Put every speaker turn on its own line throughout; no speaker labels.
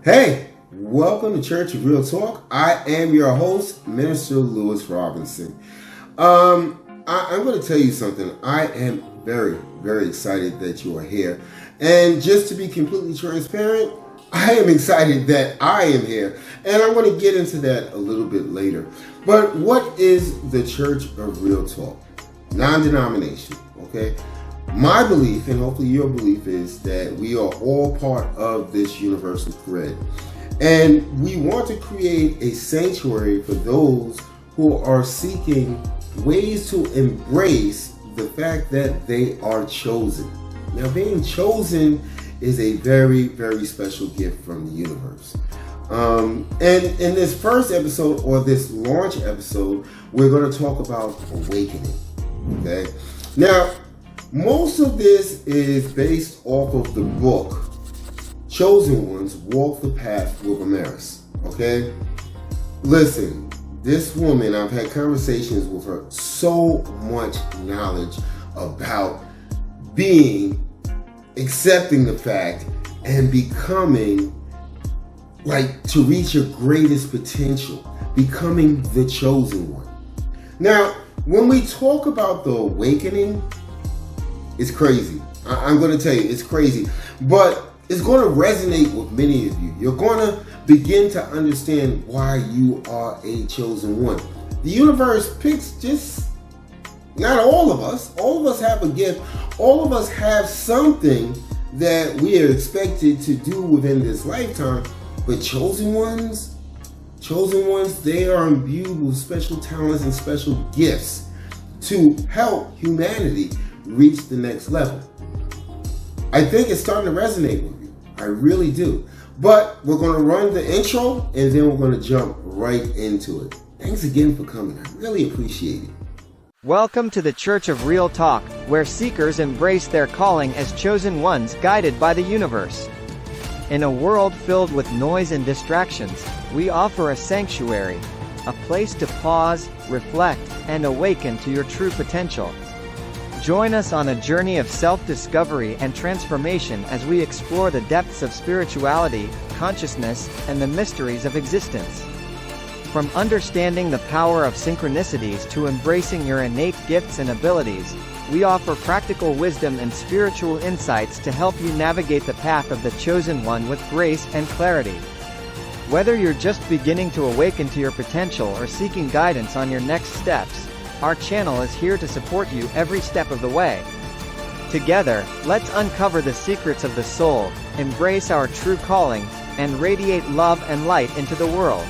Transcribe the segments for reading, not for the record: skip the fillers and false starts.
Hey, welcome to Church of Real Talk. I am your host, Minister Lewis Robinson. I'm going to tell you something. I am very, very excited that you are here. And just to be completely transparent, I am excited that I am here. And I'm going to get into that a little bit later. But what is the Church of Real Talk? Non-denomination, okay? My belief, and hopefully your belief, is that we are all part of this universal thread. And we want to create a sanctuary for those who are seeking ways to embrace the fact that they are chosen. Now, being chosen is a very, very special gift from the universe. And in this first episode, or this launch episode, we're going to talk about awakening. Okay? Now, most of this is based off of the book, Chosen Ones, Walk the Path with Amaris. Okay? Listen, this woman, I've had conversations with her, so much knowledge about being, accepting the fact, and becoming, to reach your greatest potential, becoming the chosen one. Now, when we talk about the awakening, it's crazy. I'm going to tell you, it's crazy. But it's going to resonate with many of you. You're going to begin to understand why you are a chosen one. The universe picks just not all of us. All of us have a gift. All of us have something that we are expected to do within this lifetime. But chosen ones, they are imbued with special talents and special gifts to help humanity reach the next level. I think it's starting to resonate with you. I really do. But we're going to run the intro and then we're going to jump right into it. Thanks again for coming. I really appreciate it.
Welcome to the Church of Real Talk, where seekers embrace their calling as chosen ones guided by the universe. In a world filled with noise and distractions, we offer a sanctuary, a place to pause, reflect, and awaken to your true potential. Join us on a journey of self-discovery and transformation as we explore the depths of spirituality, consciousness, and the mysteries of existence. From understanding the power of synchronicities to embracing your innate gifts and abilities, we offer practical wisdom and spiritual insights to help you navigate the path of the chosen one with grace and clarity. Whether you're just beginning to awaken to your potential or seeking guidance on your next steps, our channel is here to support you every step of the way. Together, let's uncover the secrets of the soul, embrace our true calling, and radiate love and light into the world.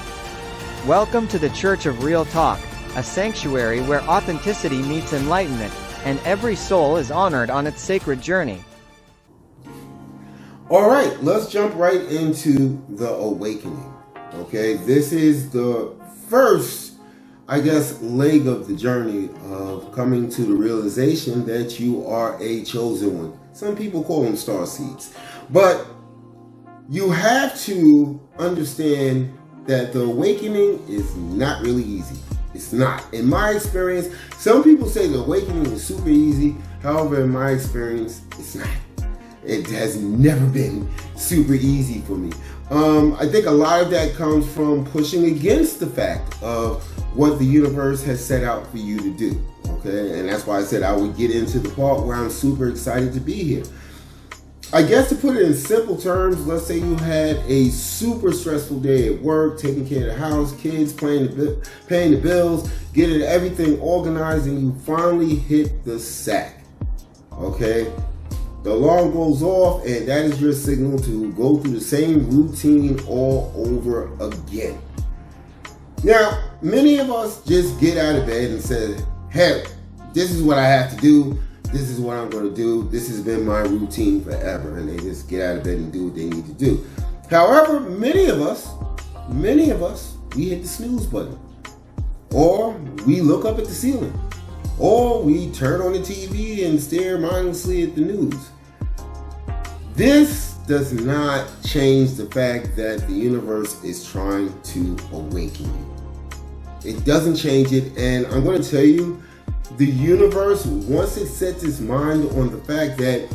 Welcome to the Church of Real Talk, a sanctuary where authenticity meets enlightenment, and every soul is honored on its sacred journey.
All right, let's jump right into the awakening. Okay, this is the first, leg of the journey of coming to the realization that you are a chosen one. Some people call them star seeds. But you have to understand that the awakening is not really easy. It's not. In my experience, some people say the awakening is super easy. However, in my experience, it's not. It has never been super easy for me. I think a lot of that comes from pushing against the fact of what the universe has set out for you to do. Okay, and that's why I said I would get into the part where I'm super excited to be here. I guess to put it in simple terms, let's say you had a super stressful day at work, taking care of the house, kids, paying the bills, getting everything organized, and you finally hit the sack. Okay? The alarm goes off, and that is your signal to go through the same routine all over again. Now, many of us just get out of bed and say, hey, this is what I have to do. This is what I'm going to do. This has been my routine forever. And they just get out of bed and do what they need to do. However, many of us, we hit the snooze button. Or we look up at the ceiling. Or we turn on the TV and stare mindlessly at the news. This does not change the fact that the universe is trying to awaken you. It doesn't change it, and I'm going to tell you, the universe, once it sets its mind on the fact that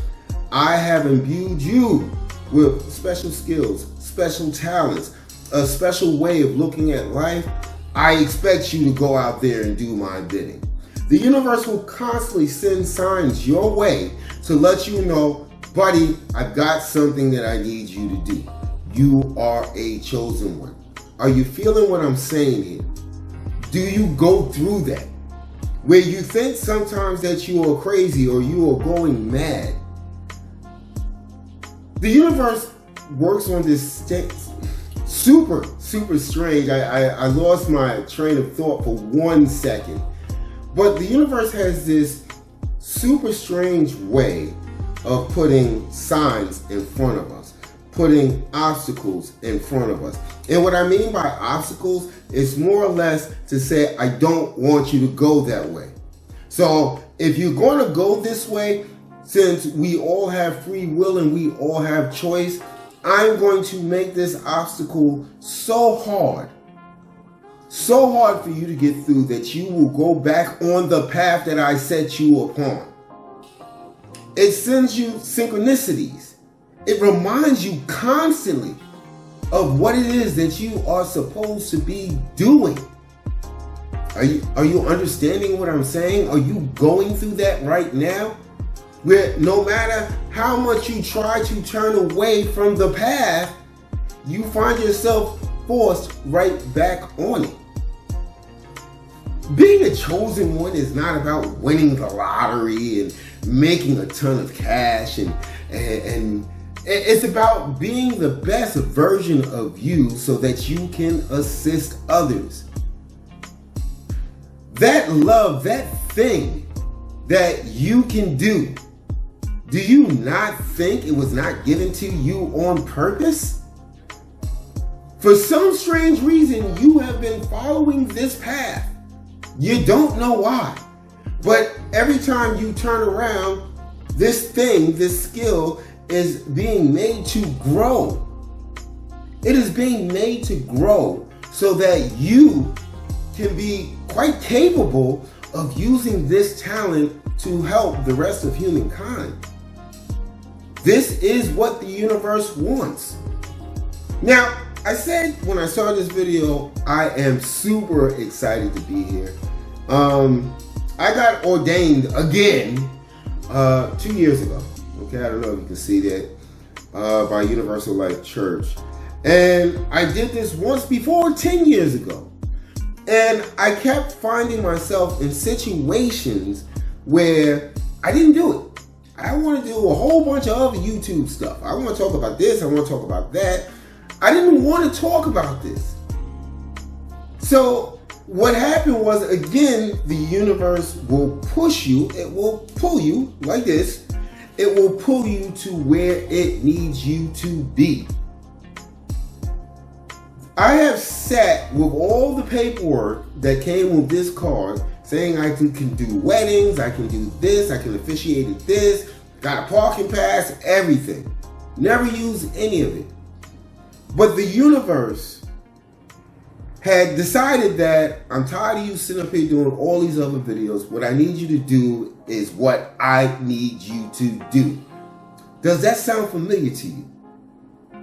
I have imbued you with special skills, special talents, a special way of looking at life, I expect you to go out there and do my bidding. The universe will constantly send signs your way to let you know, buddy, I've got something that I need you to do. You are a chosen one. Are you feeling what I'm saying here? Do you go through that? Where you think sometimes that you are crazy or you are going mad. The universe works on this super strange. I lost my train of thought for 1 second. But the universe has this super strange way of putting signs in front of us, putting obstacles in front of us. And what I mean by obstacles is more or less to say, I don't want you to go that way. So if you're going to go this way, since we all have free will and we all have choice, I'm going to make this obstacle so hard for you to get through that you will go back on the path that I set you upon. It sends you synchronicities. It reminds you constantly of what it is that you are supposed to be doing. Are you understanding what I'm saying? Are you going through that right now? Where no matter how much you try to turn away from the path, you find yourself forced right back on it. Being a chosen one is not about winning the lottery and making a ton of cash and it's about being the best version of you so that you can assist others. That love, that thing that you can do, do you not think it was not given to you on purpose? For some strange reason, you have been following this path. You don't know why. But every time you turn around, this thing, this skill is being made to grow. It is being made to grow so that you can be quite capable of using this talent to help the rest of humankind. This is what the universe wants. Now, I said when I saw this video, I am super excited to be here. I got ordained again 2 years ago. Okay, I don't know if you can see that, by Universal Life Church. And I did this once before 10 years ago. And I kept finding myself in situations where I didn't do it. I want to do a whole bunch of other YouTube stuff. I want to talk about this. I want to talk about that. I didn't want to talk about this. So what happened was, again, the universe will push you. It will pull you like this. It will pull you to where it needs you to be. I have sat with all the paperwork that came with this card saying I can do weddings, I can do this, I can officiate at this, got a parking pass, everything. Never used any of it. But the universe had decided that I'm tired of you sitting up here doing all these other videos. What I need you to do is what I need you to do. Does that sound familiar to you?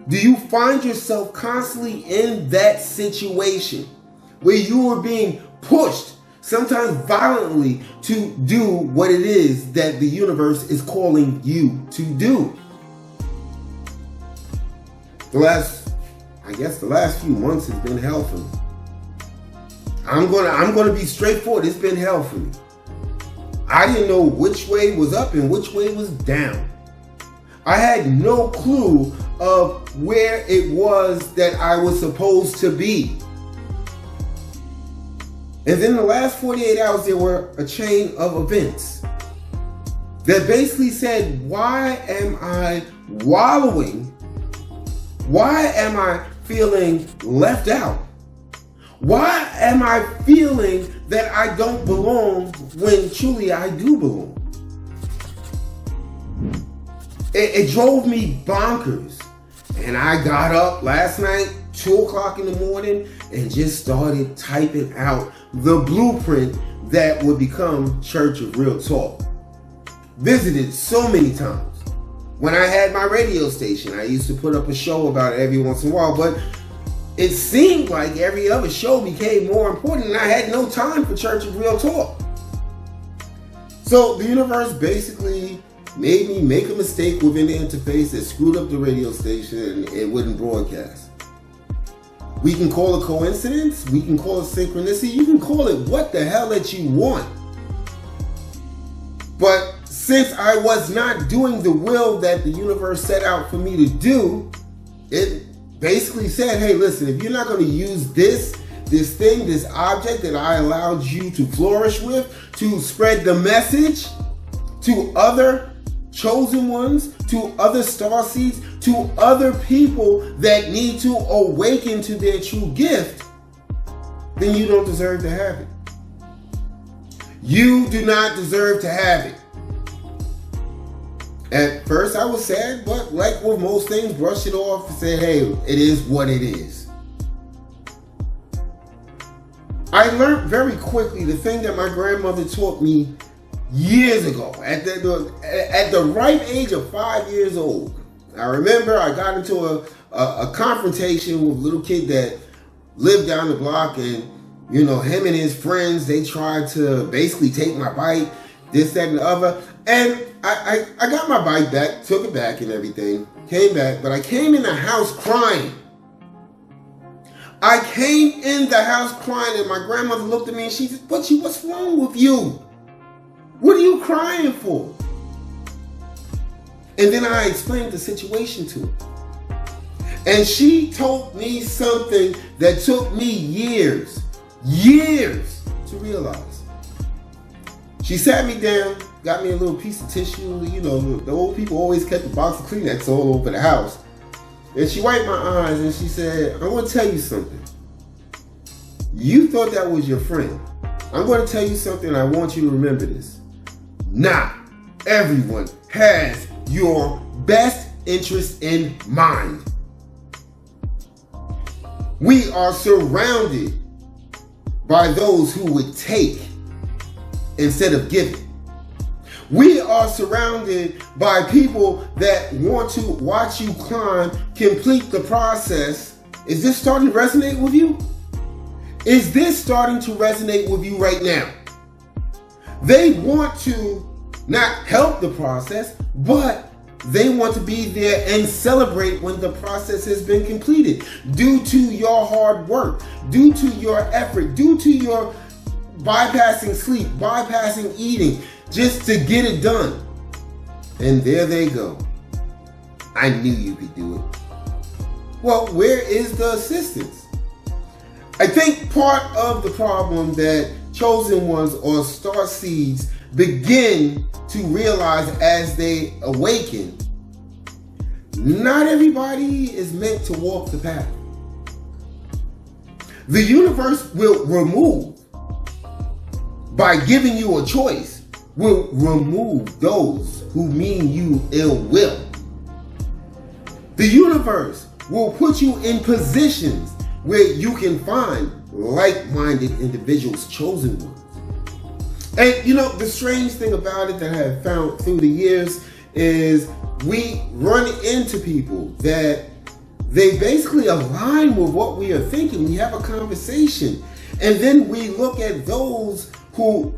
Do you find yourself constantly in that situation where you are being pushed, sometimes violently, to do what it is that the universe is calling you to do? The last few months has been hell for me. I'm gonna be straightforward. It's been hell for me. I didn't know which way was up and which way was down. I had no clue of where it was that I was supposed to be. And then the last 48 hours, there were a chain of events that basically said, why am I wallowing? Why am I feeling left out? Why am I feeling that I don't belong when truly I do belong? It drove me bonkers. And I got up last night, 2 o'clock in the morning, and just started typing out the blueprint that would become Church of Real Talk. Visited so many times. When I had my radio station, I used to put up a show about it every once in a while, but it seemed like every other show became more important and I had no time for Church of Real Talk. So the universe basically made me make a mistake within the interface that screwed up the radio station and it wouldn't broadcast. We can call it coincidence, we can call it synchronicity, you can call it what the hell that you want. But since I was not doing the will that the universe set out for me to do, it basically said, hey, listen, if you're not going to use this thing, this object that I allowed you to flourish with, to spread the message to other chosen ones, to other star seeds, to other people that need to awaken to their true gift, then you don't deserve to have it. You do not deserve to have it. At first I was sad, but like with most things, brushed it off and said, hey, it is what it is. I learned very quickly the thing that my grandmother taught me years ago, at the ripe age of 5 years old. I remember I got into a confrontation with a little kid that lived down the block, and him and his friends, they tried to basically take my bike, this, that, and the other. And I got my bike back, took it back and everything, came back, but I came in the house crying. I came in the house crying, and my grandmother looked at me and she said, what's wrong with you? What are you crying for? And then I explained the situation to her. And she told me something that took me years to realize. She sat me down, got me a little piece of tissue. The old people always kept a box of Kleenex all over the house. And she wiped my eyes and she said, I want to tell you something. You thought that was your friend. I'm going to tell you something, and I want you to remember this. Not everyone has your best interest in mind. We are surrounded by those who would take instead of giving. We are surrounded by people that want to watch you climb, complete the process. Is this starting to resonate with you? Is this starting to resonate with you right now? They want to not help the process, but they want to be there and celebrate when the process has been completed. Due to your hard work, due to your effort, due to your bypassing sleep, bypassing eating, just to get it done. And there they go. I knew you could do it. Well, where is the assistance? I think part of the problem that chosen ones or star seeds begin to realize as they awaken, not everybody is meant to walk the path. The universe will remove, by giving you a choice, will remove those who mean you ill will. The universe will put you in positions where you can find like-minded individuals, chosen ones. And the strange thing about it that I have found through the years is we run into people that they basically align with what we are thinking. We have a conversation, and then we look at those who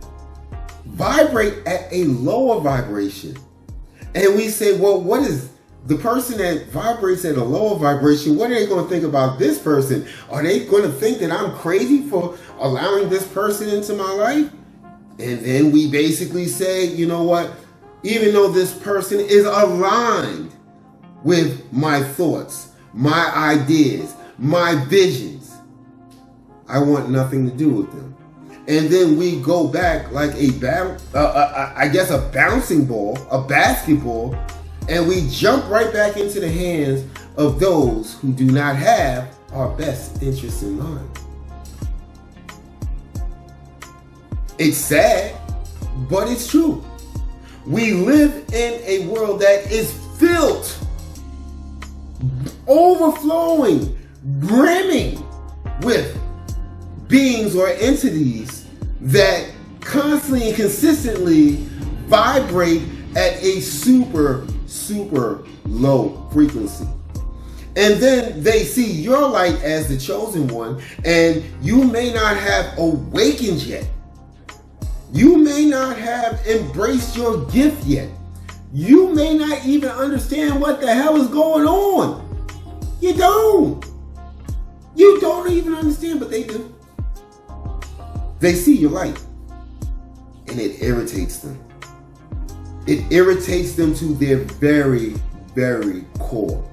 vibrate at a lower vibration, and we say, well, what is the person that vibrates at a lower vibration? What are they going to think about this person? Are they going to think that I'm crazy for allowing this person into my life? And then we basically say, you know what? Even though this person is aligned with my thoughts, my ideas, my visions, I want nothing to do with them. And then we go back like a bouncing ball, a basketball, and we jump right back into the hands of those who do not have our best interests in mind. It's sad, but it's true. We live in a world that is filled, overflowing, brimming with beings or entities that constantly and consistently vibrate at a super super low frequency. And then they see your light as the chosen one, and you may not have awakened yet. You may not have embraced your gift yet. You may not even understand what the hell is going on. You don't. You don't even understand, but they do. They see your light, and it irritates them. It irritates them to their very, very core.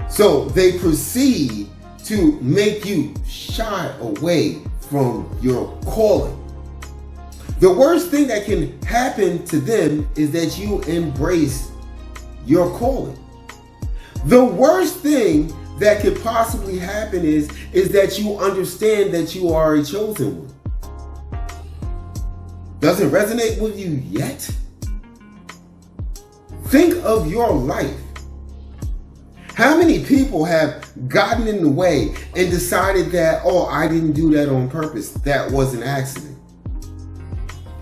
So they proceed to make you shy away from your calling. The worst thing that can happen to them is that you embrace your calling. The worst thing that could possibly happen is that you understand that you are a chosen one. Doesn't resonate with you yet? Think of your life. How many people have gotten in the way and decided that, oh, I didn't do that on purpose. That was an accident.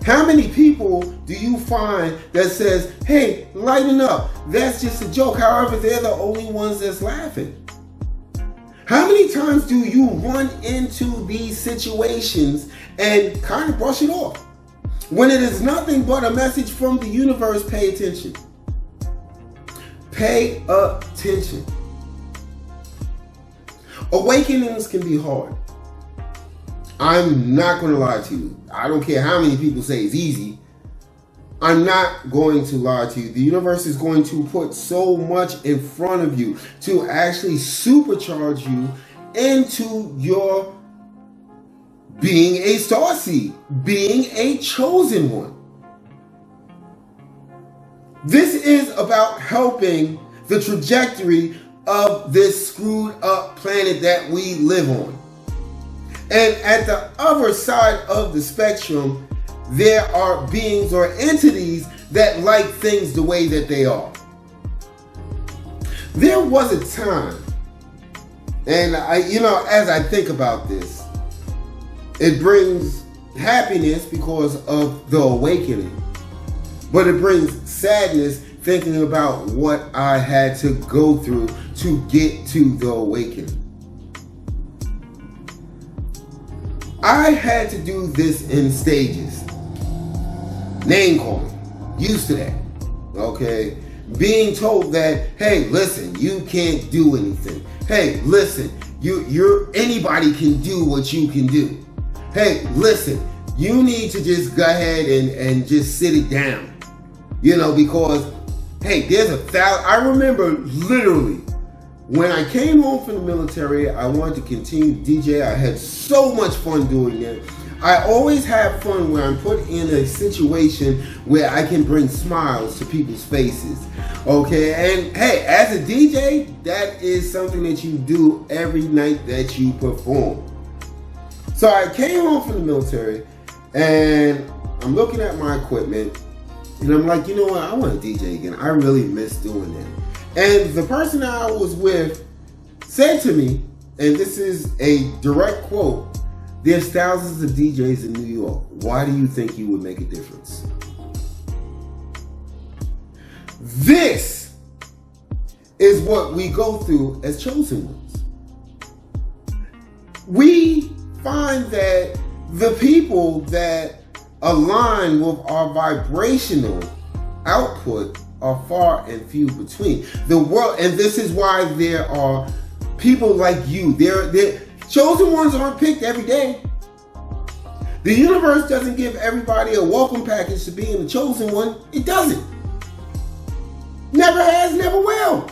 How many people do you find that says, hey, lighten up. That's just a joke. However, they're the only ones that's laughing. How many times do you run into these situations and kind of brush it off? When it is nothing but a message from the universe, pay attention. Pay attention. Awakenings can be hard. I'm not going to lie to you. I don't care how many people say it's easy. I'm not going to lie to you. The universe is going to put so much in front of you to actually supercharge you into your being a starseed, being a chosen one. This is about helping the trajectory of this screwed up planet that we live on. And at the other side of the spectrum, there are beings or entities that like things the way that they are. There was a time, and as I think about this, it brings happiness because of the awakening. But it brings sadness thinking about what I had to go through to get to the awakening. I had to do this in stages. Name calling. Used to that. Okay? Being told that, hey, listen, you can't do anything. Hey, listen, anybody can do what you can do. Hey, listen, you need to just go ahead and just sit it down. Because, hey, I remember literally when I came home from the military, I wanted to continue to DJ. I had so much fun doing it. I always have fun when I'm put in a situation where I can bring smiles to people's faces. Okay, and hey, as a DJ, that is something that you do every night that you perform. So I came home from the military and I'm looking at my equipment. And I'm like, you know what? I want to DJ again. I really miss doing that. And the person I was with said to me, and this is a direct quote, there's thousands of DJs in New York. Why do you think you would make a difference? This is what we go through as chosen ones. We find that the people that align with our vibrational output are far and few between. The world, and this is why there are people like you. They're chosen ones aren't picked every day. The universe doesn't give everybody a welcome package to being a chosen one. It doesn't. Never has, never will.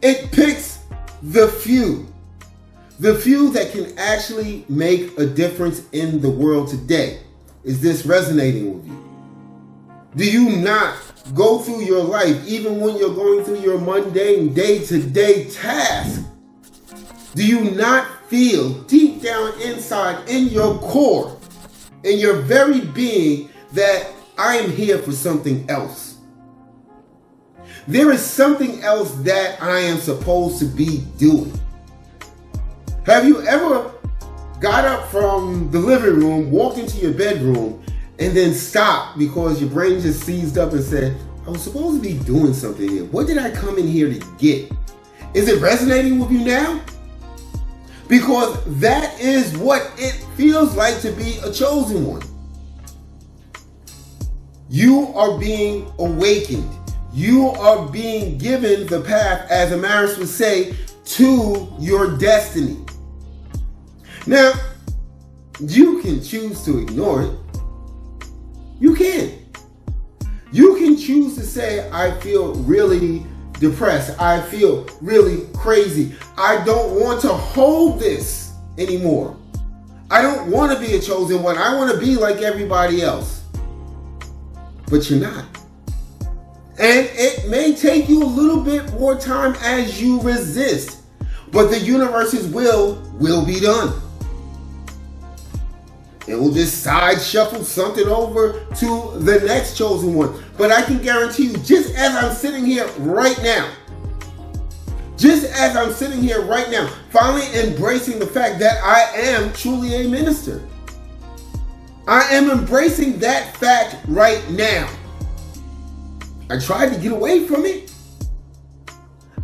It picks the few. The few that can actually make a difference in the world today. Is this resonating with you? Do you not go through your life, even when you're going through your mundane day-to-day task? Do you not feel deep down inside in your core, in your very being, that I am here for something else? There is something else that I am supposed to be doing. Have you ever got up from the living room, walked into your bedroom, and then stopped because your brain just seized up and said, I was supposed to be doing something here. What did I come in here to get? Is it resonating with you now? Because that is what it feels like to be a chosen one. You are being awakened. You are being given the path, as Amaris would say, to your destiny. Now, you can choose to ignore it. You can. You can choose to say, I feel really depressed. I feel really crazy. I don't want to hold this anymore. I don't want to be a chosen one. I want to be like everybody else. But you're not. And it may take you a little bit more time as you resist. But the universe's will be done. It will just side shuffle something over to the next chosen one. But I can guarantee you, just as I'm sitting here right now, finally embracing the fact that I am truly a minister. I am embracing that fact right now. I tried to get away from it.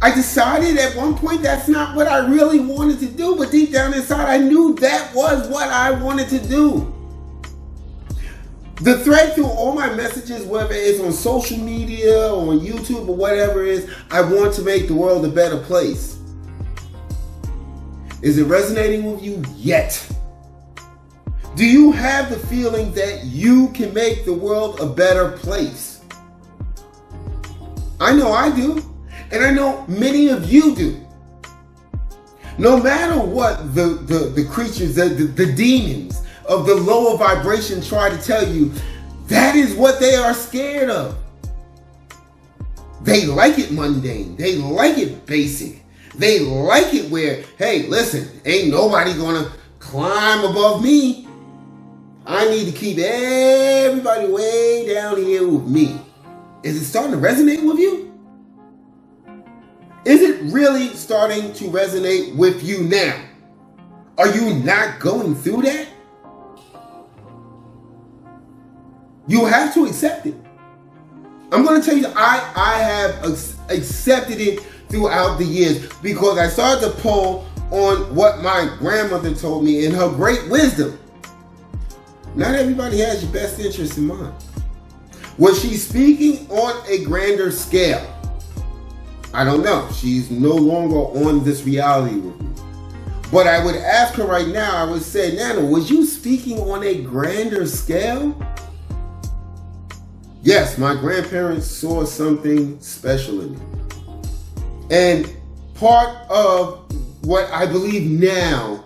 I decided at one point that's not what I really wanted to do, but deep down inside I knew that was what I wanted to do. The thread through all my messages, whether it's on social media or on YouTube or whatever it is, I want to make the world a better place. Is it resonating with you yet? Do you have the feeling that you can make the world a better place? I know I do. And I know many of you do. No matter what the creatures, the demons of the lower vibration try to tell you, that is what they are scared of. They like it mundane. They like it basic. They like it where, hey, listen, ain't nobody gonna climb above me. I need to keep everybody way down here with me. Is it starting to resonate with you? Is it really starting to resonate with you now? Are you not going through that? You have to accept it. I'm going to tell you, I have accepted it throughout the years because I started to pull on what my grandmother told me in her great wisdom. Not everybody has your best interest in mind. Was she speaking on a grander scale? I don't know. She's no longer on this reality with me. But I would ask her right now, I would say, Nana, was you speaking on a grander scale? Yes, my grandparents saw something special in me. And part of what I believe now,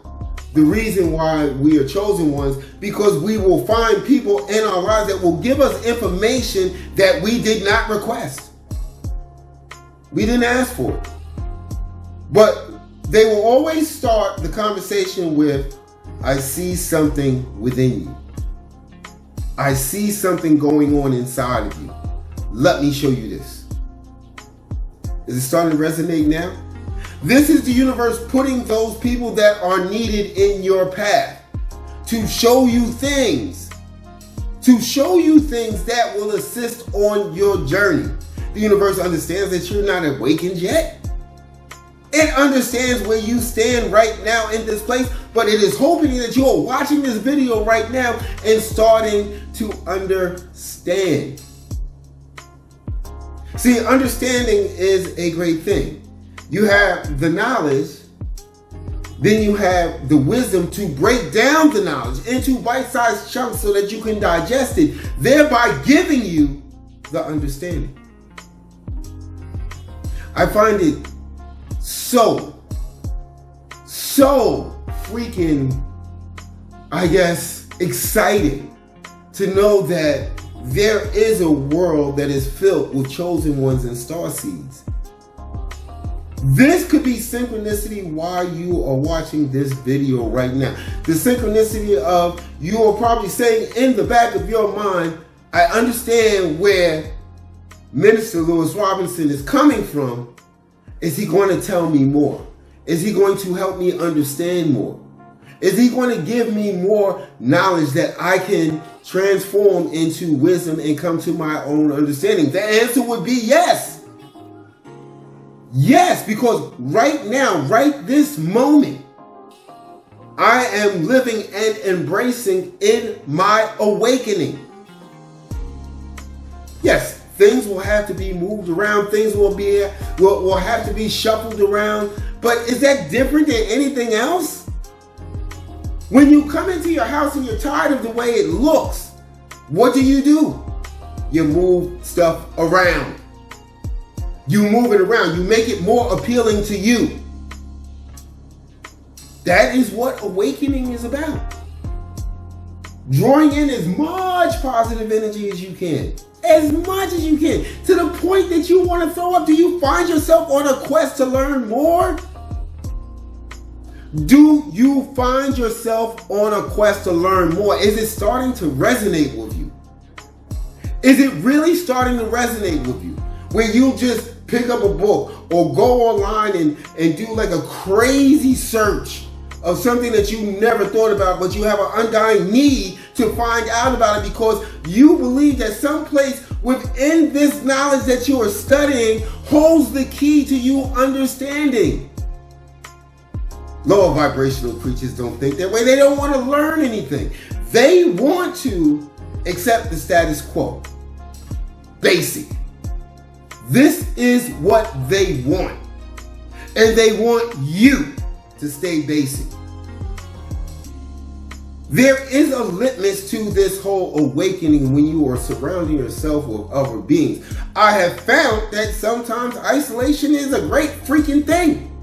the reason why we are chosen ones, because we will find people in our lives that will give us information that we did not request. We didn't ask for it. But they will always start the conversation with, I see something within you. I see something going on inside of you. Let me show you this. Is it starting to resonate now? This is the universe putting those people that are needed in your path to show you things. To show you things that will assist on your journey. The universe understands that you're not awakened yet. It understands where you stand right now in this place, but it is hoping that you are watching this video right now and starting to understand. See, understanding is a great thing. You have the knowledge, then you have the wisdom to break down the knowledge into bite-sized chunks so that you can digest it, thereby giving you the understanding. I find it so freaking, I guess, exciting to know that there is a world that is filled with chosen ones and star seeds. This could be synchronicity while you are watching this video right now. The synchronicity of you are probably saying in the back of your mind, I understand where Minister Lewis Robinson is coming from. Is he going to tell me more? Is he going to help me understand more? Is he going to give me more knowledge that I can transform into wisdom and come to my own understanding? The answer would be yes. Yes, because right now, right this moment, I am living and embracing in my awakening. Yes, things will have to be moved around. Things will have to be shuffled around. But is that different than anything else? When you come into your house and you're tired of the way it looks, what do? You move stuff around. You move it around. You make it more appealing to you. That is what awakening is about. Drawing in as much positive energy as you can. As much as you can. To the point that you want to throw up. Do you find yourself on a quest to learn more? Do you find yourself on a quest to learn more? Is it starting to resonate with you? Is it really starting to resonate with you? Where you just pick up a book or go online and do like a crazy search of something that you never thought about, but you have an undying need to find out about it because you believe that someplace within this knowledge that you are studying holds the key to you understanding. Lower vibrational creatures don't think that way. They don't want to learn anything. They want to accept the status quo. Basic. This is what they want. And they want you to stay basic. There is a litmus to this whole awakening when you are surrounding yourself with other beings. I have found that sometimes isolation is a great freaking thing.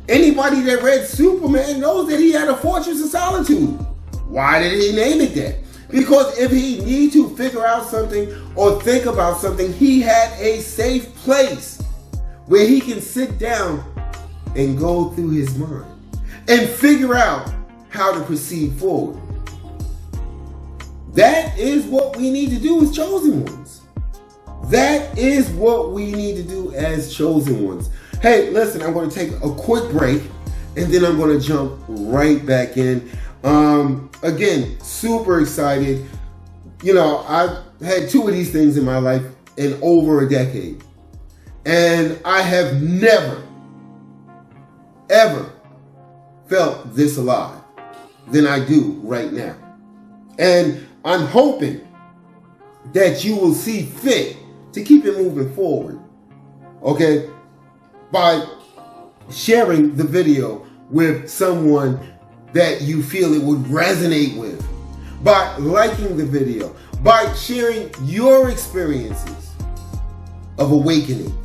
Anybody that read Superman knows that he had a fortress of solitude. Why did he name it that? Because if he needed to figure out something or think about something, he had a safe place where he can sit down and go through his mind and figure out how to proceed forward. That is what we need to do as chosen ones. That is what we need to do as chosen ones. Hey, listen, I'm going to take a quick break and then I'm going to jump right back in. Again, super excited. You know, I've had 2 of these things in my life in over a decade. And I have never, ever felt this alive than I do right now. And I'm hoping that you will see fit to keep it moving forward. Okay? By sharing the video with someone that you feel it would resonate with. By liking the video. By sharing your experiences of awakening.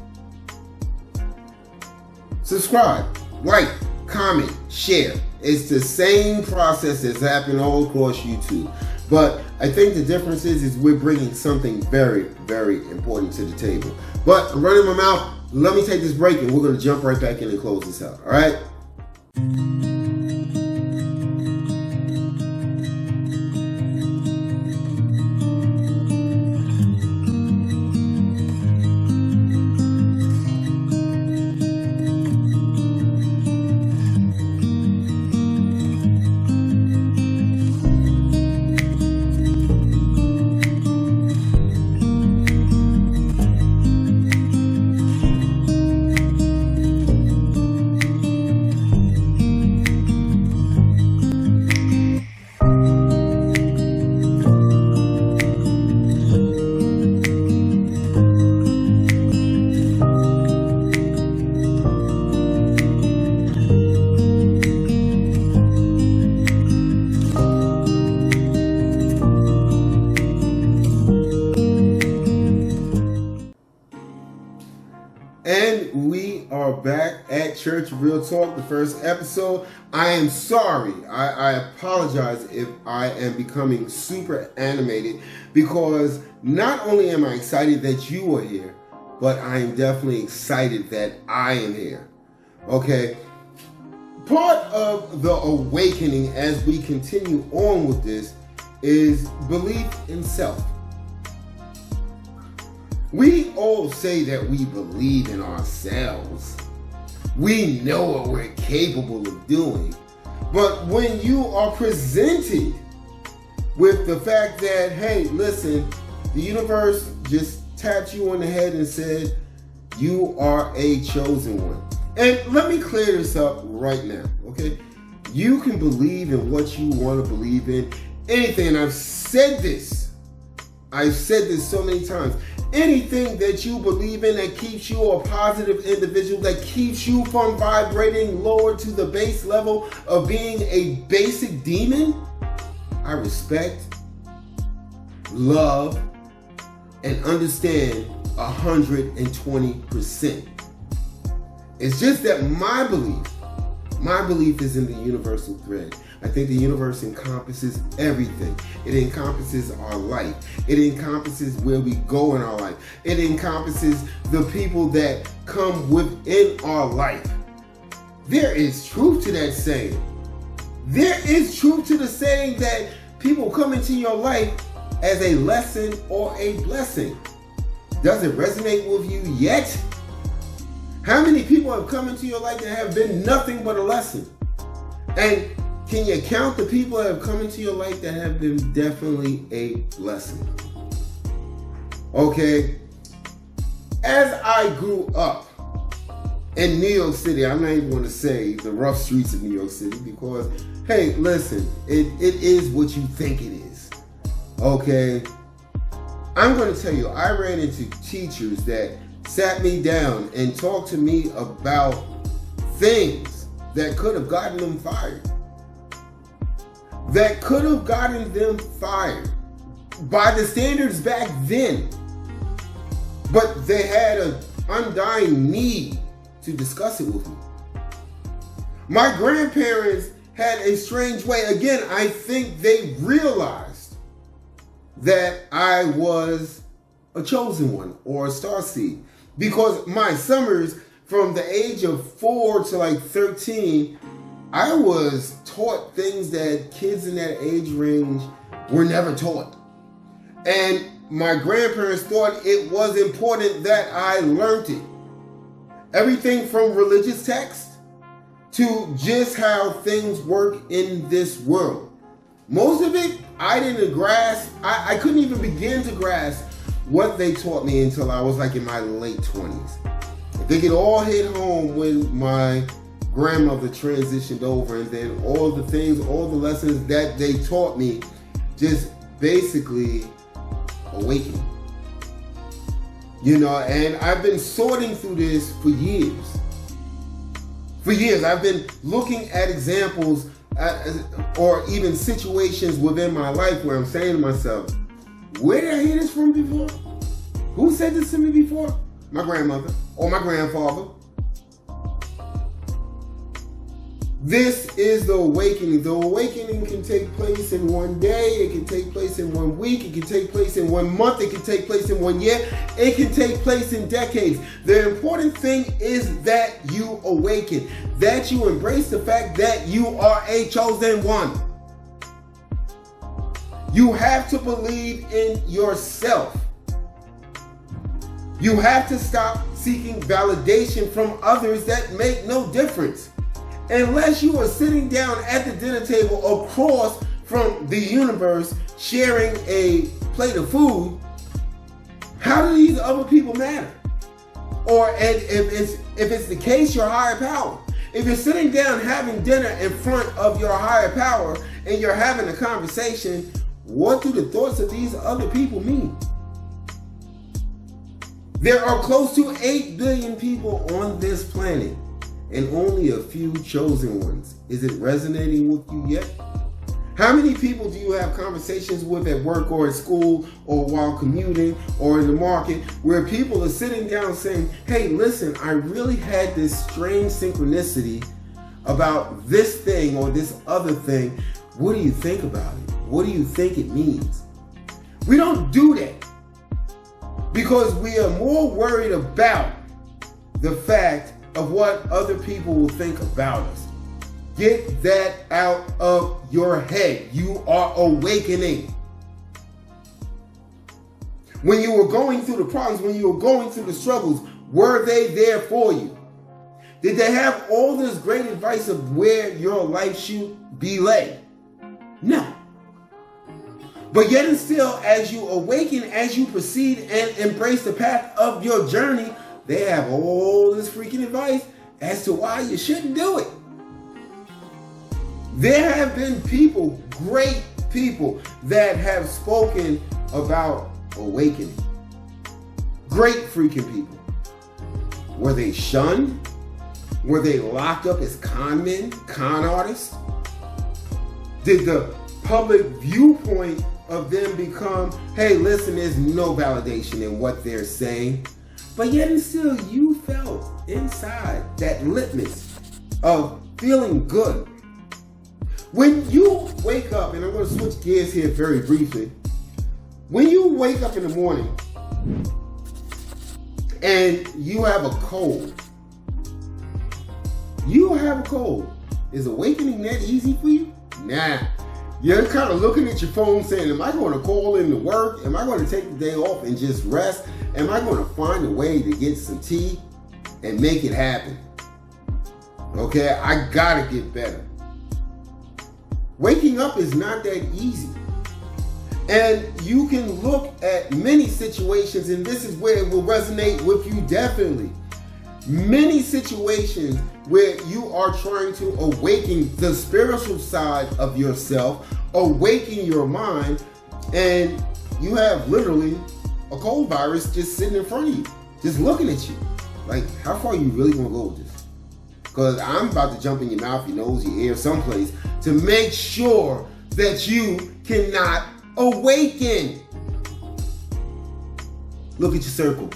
Subscribe, like, comment, share. It's the same process that's happening all across YouTube. But I think the difference is we're bringing something very, very important to the table. But I'm running my mouth. Let me take this break and we're going to jump right back in and close this out. All right? And we are back at Church Real Talk, the first episode. I am sorry. I apologize if I am becoming super animated because not only am I excited that you are here, but I am definitely excited that I am here. Okay? Part of the awakening as we continue on with this is belief in self. We all say that we believe in ourselves. We know what we're capable of doing. But when you are presented with the fact that, hey, listen, the universe just tapped you on the head and said, you are a chosen one. And let me clear this up right now, okay? You can believe in what you want to believe in. Anything, and I've said this so many times. Anything that you believe in that keeps you a positive individual, that keeps you from vibrating lower to the base level of being a basic demon, I respect, love, and understand 120%. It's just that my belief is in the universal thread. I think the universe encompasses everything. It encompasses our life. It encompasses where we go in our life. It encompasses the people that come within our life. There is truth to that saying. There is truth to the saying that people come into your life as a lesson or a blessing. Does it resonate with you yet? How many people have come into your life that have been nothing but a lesson? And can you count the people that have come into your life that have been definitely a blessing? Okay. As I grew up in New York City, I'm not even going to say the rough streets of New York City because, hey, listen, it is what you think it is. Okay. I'm going to tell you, I ran into teachers that sat me down and talked to me about things that could have gotten them fired. That could have gotten them fired by the standards back then. But they had an undying need to discuss it with me. My grandparents had a strange way. Again, I think they realized that I was a chosen one or a starseed. Because my summers from the age of 4 to like 13, I was taught things that kids in that age range were never taught. And my grandparents thought it was important that I learned it. Everything from religious texts to just how things work in this world. Most of it, I didn't grasp. I couldn't even begin to grasp what they taught me until I was like in my late 20s. I think it all hit home when my grandmother transitioned over, and then all the things, all the lessons that they taught me just basically awakened. You know, and I've been sorting through this for years. For years, I've been looking at examples or even situations within my life where I'm saying to myself, where did I hear this from before? Who said this to me before? My grandmother or my grandfather. This is the awakening. The awakening can take place in one day. It can take place in 1 week. It can take place in 1 month. It can take place in 1 year. It can take place in decades. The important thing is that you awaken, that you embrace the fact that you are a chosen one. You have to believe in yourself. You have to stop seeking validation from others that make no difference. Unless you are sitting down at the dinner table across from the universe sharing a plate of food, how do these other people matter? Or and if it's the case, your higher power. If you're sitting down having dinner in front of your higher power and you're having a conversation, what do the thoughts of these other people mean? There are close to 8 billion people on this planet and only a few chosen ones. Is it resonating with you yet? How many people do you have conversations with at work or at school or while commuting or in the market where people are sitting down saying, hey, listen, I really had this strange synchronicity about this thing or this other thing. What do you think about it? What do you think it means? We don't do that because we are more worried about the fact of what other people will think about us. Get that out of your head. You are awakening. When you were going through the problems, when you were going through the struggles, were they there for you? Did they have all this great advice of where your life should be led? No. But yet and still, as you awaken, as you proceed and embrace the path of your journey, they have all this freaking advice as to why you shouldn't do it. There have been people, great people, that have spoken about awakening. Great freaking people. Were they shunned? Were they locked up as con men, con artists? Did the public viewpoint of them become, hey, listen, there's no validation in what they're saying? But yet and still, you felt inside that litmus of feeling good. When you wake up, and I'm going to switch gears here very briefly. When you wake up in the morning and you have a cold, is awakening that easy for you? Nah. You're kind of looking at your phone saying, am I going to call in to work? Am I going to take the day off and just rest? Am I going to find a way to get some tea and make it happen? Okay, I got to get better. Waking up is not that easy. And you can look at many situations, and this is where it will resonate with you definitely. Many situations where you are trying to awaken the spiritual side of yourself, awaken your mind, and you have literally a cold virus just sitting in front of you, just looking at you. Like, how far are you really going to go with this? Because I'm about to jump in your mouth, your nose, your ear, someplace to make sure that you cannot awaken. Look at your circle.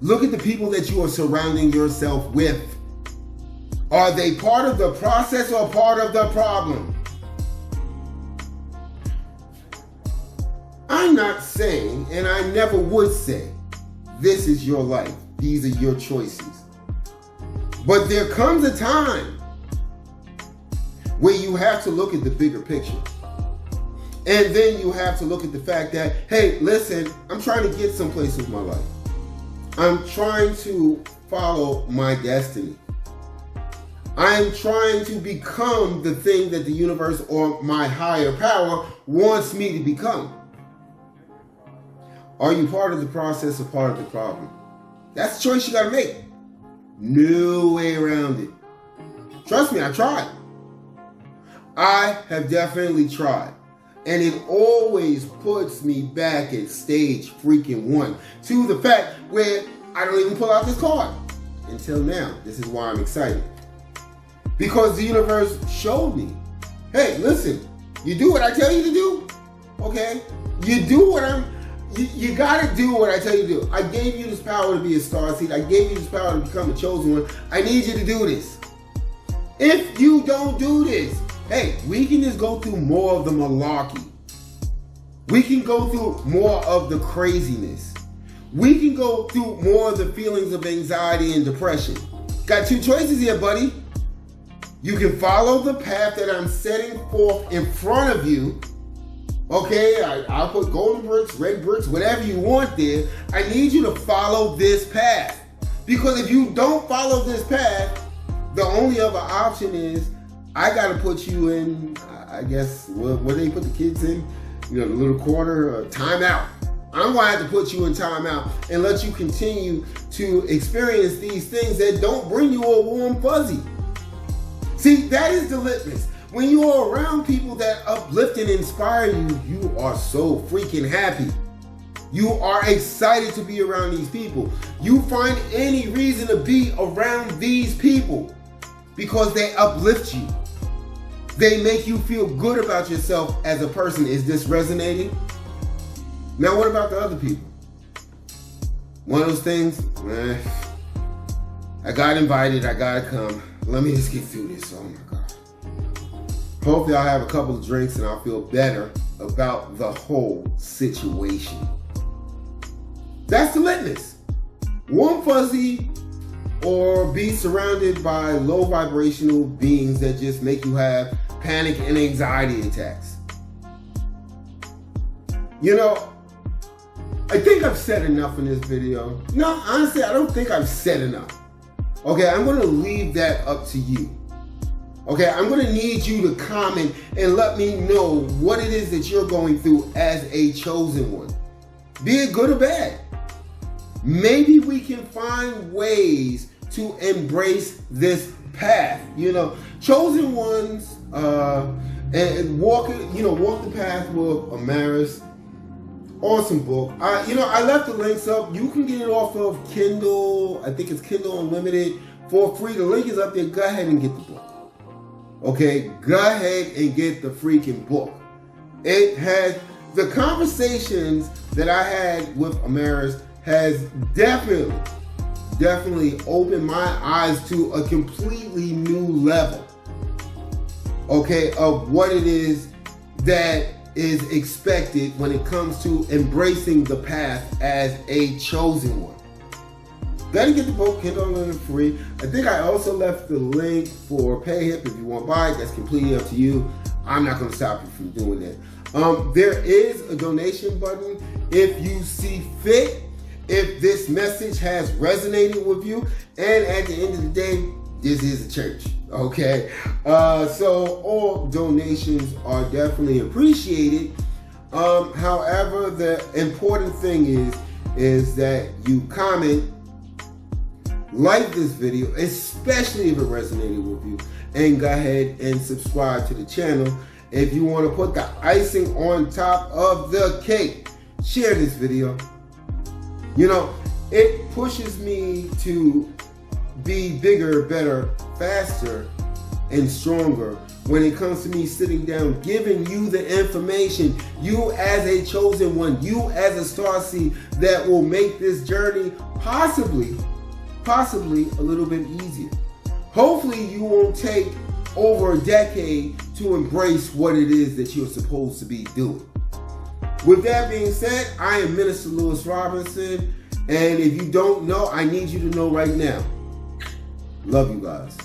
Look at the people that you are surrounding yourself with. Are they part of the process or part of the problem? I'm not saying, and I never would say, this is your life. These are your choices. But there comes a time where you have to look at the bigger picture. And then you have to look at the fact that, hey, listen, I'm trying to get someplace with my life. I'm trying to follow my destiny. I'm trying to become the thing that the universe or my higher power wants me to become. Are you part of the process or part of the problem? That's the choice you gotta make. No way around it. Trust me, I tried. I have definitely tried. And it always puts me back at stage freaking 1 to the fact where I don't even pull out this card. Until now, this is why I'm excited. Because the universe showed me, hey, listen, you do what I tell you to do, okay? You gotta do what I tell you to do. I gave you this power to be a starseed. I gave you this power to become a chosen one. I need you to do this. If you don't do this, hey, we can just go through more of the malarkey. We can go through more of the craziness. We can go through more of the feelings of anxiety and depression. Got 2 choices here, buddy. You can follow the path that I'm setting forth in front of you. Okay, I'll put golden bricks, red bricks, whatever you want there. I need you to follow this path. Because if you don't follow this path, the only other option is I got to put you in, I guess, where they put the kids in, the little corner, timeout. I'm going to have to put you in timeout and let you continue to experience these things that don't bring you a warm fuzzy. See, that is the litmus. When you are around people that uplift and inspire you, you are so freaking happy. You are excited to be around these people. You find any reason to be around these people because they uplift you. They make you feel good about yourself as a person. Is this resonating? Now, what about the other people? One of those things, I got invited, I gotta come. Let me just get through this. Oh my God. Hopefully I'll have a couple of drinks and I'll feel better about the whole situation. That's the litmus. Warm fuzzy or be surrounded by low vibrational beings that just make you have panic and anxiety attacks. I think I've said enough in this video. No, honestly, I don't think I've said enough. Okay, I'm going to leave that up to you. Okay, I'm going to need you to comment and let me know what it is that you're going through as a chosen one. Be it good or bad. Maybe we can find ways to embrace this path. Chosen ones and walk the path with Amaris. Awesome book. I left the links up. You can get it off of Kindle. I think it's Kindle Unlimited for free. The link is up there. Go ahead and get the book. Okay, go ahead and get the freaking book. It has the conversations that I had with Amaris has definitely opened my eyes to a completely new level. Okay, of what it is that is expected when it comes to embracing the path as a chosen one. Gotta get the book, Kindle Unlimited free. I think I also left the link for PayHip if you want to buy it. That's completely up to you. I'm not going to stop you from doing that. There is a donation button if you see fit, if this message has resonated with you. And at the end of the day, this is a church, okay? So all donations are definitely appreciated. However, the important thing is that you comment, like this video, especially if it resonated with you, and go ahead and subscribe to the channel. If you want to put the icing on top of the cake, share this video. It pushes me to be bigger, better, faster, and stronger when it comes to me sitting down, giving you the information, you as a chosen one, you as a starseed, that will make this journey possibly a little bit easier. Hopefully you won't take over a decade to embrace what it is that you're supposed to be doing. With that being said, I am Minister Lewis Robinson, and if you don't know, I need you to know right now. Love you guys.